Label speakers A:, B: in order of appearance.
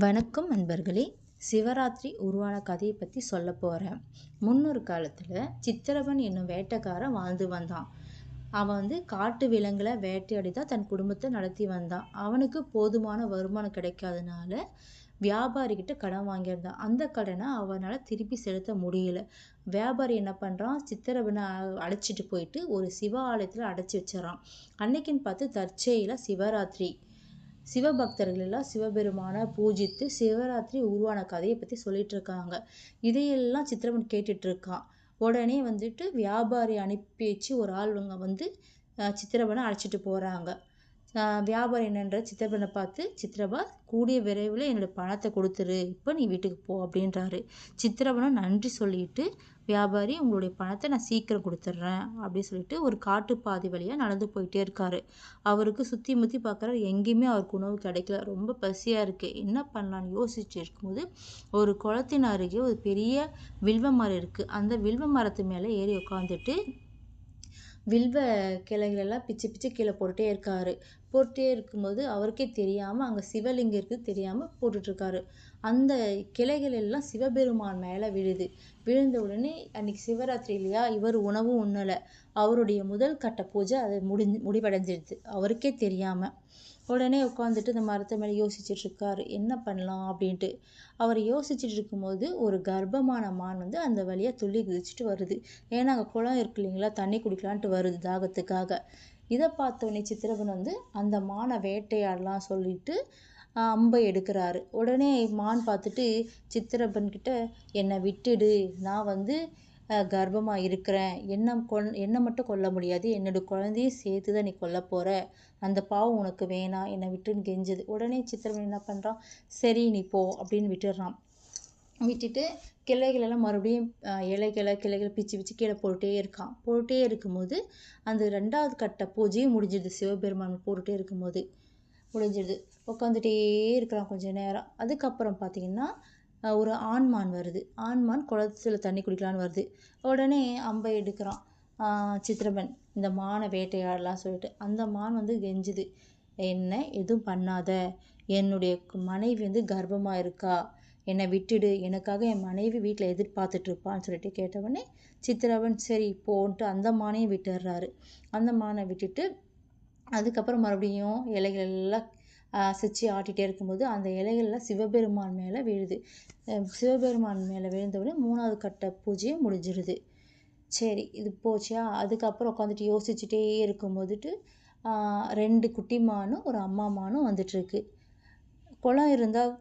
A: வணக்கம் நண்பர்களே. சிவராத்திரி உருவான கதையை பற்றி சொல்ல போகிறேன். முன்னொரு காலத்தில் சித்திரவன் என்னும் வேட்டைக்காரன் வாழ்ந்து வந்தான். அவன் காட்டு விலங்குகளை வேட்டையாடி தான் தன் குடும்பத்தை நடத்தி வந்தான். அவனுக்கு போதுமான வருமானம் கிடைக்காதனால வியாபாரிகிட்ட கடன் வாங்கியிருந்தான். அந்த கடனை அவனால் திருப்பி செலுத்த முடியல. வியாபாரி என்ன பண்ணுறான், சித்திரவனை அழைச்சிட்டு போயிட்டு ஒரு சிவ ஆலயத்தில் அடைச்சி வச்சிடறான். அன்னைக்குன்னு பார்த்து தற்செயலாக சிவராத்திரி. சிவபக்தர்கள் எல்லாம் சிவபெருமானை பூஜித்து சிவராத்திரி உருவான கதையை பற்றி சொல்லிட்டு இருக்காங்க. இதையெல்லாம் சித்திரவன் கேட்டுட்டு இருக்கான். உடனே வியாபாரி அனுப்பி வச்சு ஒரு ஆள் சித்திரவனை அழைச்சிட்டு போகிறாங்க. வியாபாரி என்னன்ற சித்திரவனை பார்த்து, சித்திரவா கூடிய விரைவில் என்னோட பணத்தை கொடுத்துரு, இப்போ நீ வீட்டுக்கு போ அப்படின்றாரு. சித்திரவனும் நன்றி சொல்லிட்டு, வியாபாரி உங்களுடைய பணத்தை நான் சீக்கிரம் கொடுத்துட்றேன் அப்படின்னு சொல்லிட்டு ஒரு காட்டுப்பாதை வழியாக நடந்து போயிட்டே இருக்காரு. அவருக்கு சுற்றி முற்றி பார்க்குறாரு, எங்கேயுமே அவருக்கு உணவு கிடைக்கல. ரொம்ப பசியாக இருக்குது, என்ன பண்ணலான்னு யோசிச்சு இருக்கும்போது ஒரு குளத்தின் அருகே ஒரு பெரிய வில்வ மரம் இருக்குது. அந்த வில்வ மரத்து மேலே ஏறி உட்காந்துட்டு வில்வ கிளைகள் எல்லாம் பிச்சு பிச்சு கீழே போட்டுட்டே இருக்கும்போது அவருக்கே தெரியாமல் அங்கே சிவலிங்கம் இருக்குது தெரியாமல் போட்டுட்ருக்காரு. அந்த கிளைகள் எல்லாம் சிவபெருமான் மேலே விழுந்த உடனே அன்னைக்கு சிவராத்திரி இல்லையா, இவர் உணவும் உண்ணலை. அவருடைய முதல் கட்ட பூஜை அது முடிவடைஞ்சிடுது அவருக்கே தெரியாமல். உடனே உட்காந்துட்டு இந்த மரத்தை மேலே யோசிச்சுட்டு இருக்காரு, என்ன பண்ணலாம் அப்படின்ட்டு. அவர் யோசிச்சுட்டு இருக்கும்போது ஒரு கர்ப்பமான மான் அந்த வழியாக துள்ளி குதிச்சுட்டு வருது. ஏன்னா அங்கே குளம் இருக்கு இல்லைங்களா, தண்ணி குடிக்கலான்ட்டு வருது தாகத்துக்காக. இதை பார்த்தோன்னே சித்திரவன் அந்த மானை வேட்டையாடலாம் சொல்லிட்டு அம்பை எடுக்கிறாரு. உடனே மான் பார்த்துட்டு சித்திரப்பன் கிட்ட, என்னை விட்டுடு, நான் கர்ப்பமாக இருக்கிறேன், என்னை மட்டும் கொல்ல முடியாது, என்னோட குழந்தையும் சேர்த்து தான் நீ கொல்ல போகிற, அந்த பாவம் உனக்கு வேணாம், என்னை விட்டுன்னு கெஞ்சுது. உடனே சித்திரவன் என்ன பண்ணுறான், சரி நீ போ அப்படின்னு விட்டுடுறான். விட்டுட்டு கிளைகளெல்லாம் மறுபடியும் கிளைகளை பிச்சு பிச்சு கீழே போட்டுட்டே இருக்கும்போது அந்த 2வது கட்ட பூஜையும் முடிஞ்சிடுது. சிவபெருமான் போட்டுகிட்டே இருக்கும்போது முடிஞ்சிடுது. உட்காந்துட்டே இருக்கிறான் கொஞ்ச நேரம். அதுக்கப்புறம் பார்த்தீங்கன்னா ஒரு ஆண்மான் வருது. ஆண்மான் குளத்தில் தண்ணி குடிக்கலான்னு வருது. உடனே அம்பை எடுக்கிறான் சித்திரவன், இந்த மானை வேட்டையாடலாம் சொல்லிட்டு. அந்த மான் கெஞ்சுது, என்ன எதுவும் பண்ணாத, என்னுடைய மனைவி கர்ப்பமாக இருக்கா, என்னை விட்டுடு, எனக்காக என் மனைவி வீட்டில் எதிர்பார்த்துட்டு இருப்பான்னு சொல்லிட்டு கேட்டவொடனே சித்திரவன் சரி போன்ட்டு அந்த மானையும் விட்டுடுறாரு. அந்த மானை விட்டுட்டு அதுக்கப்புறம் மறுபடியும் இலைகள் எல்லாம் அசைச்சு ஆட்டிகிட்டே இருக்கும்போது அந்த இலைகள்லாம் சிவபெருமான் மேலே விழுது. சிவபெருமான் மேலே விழுந்தவுடனே 3வது கட்ட பூஜையும் முடிஞ்சிருது. சரி இது போச்சா. அதுக்கப்புறம் உட்காந்துட்டு யோசிச்சுட்டே இருக்கும்போதுட்டு 2 குட்டி மானும் ஒரு அம்மா மானும் வந்துட்டுருக்கு. குளம் இருந்தால்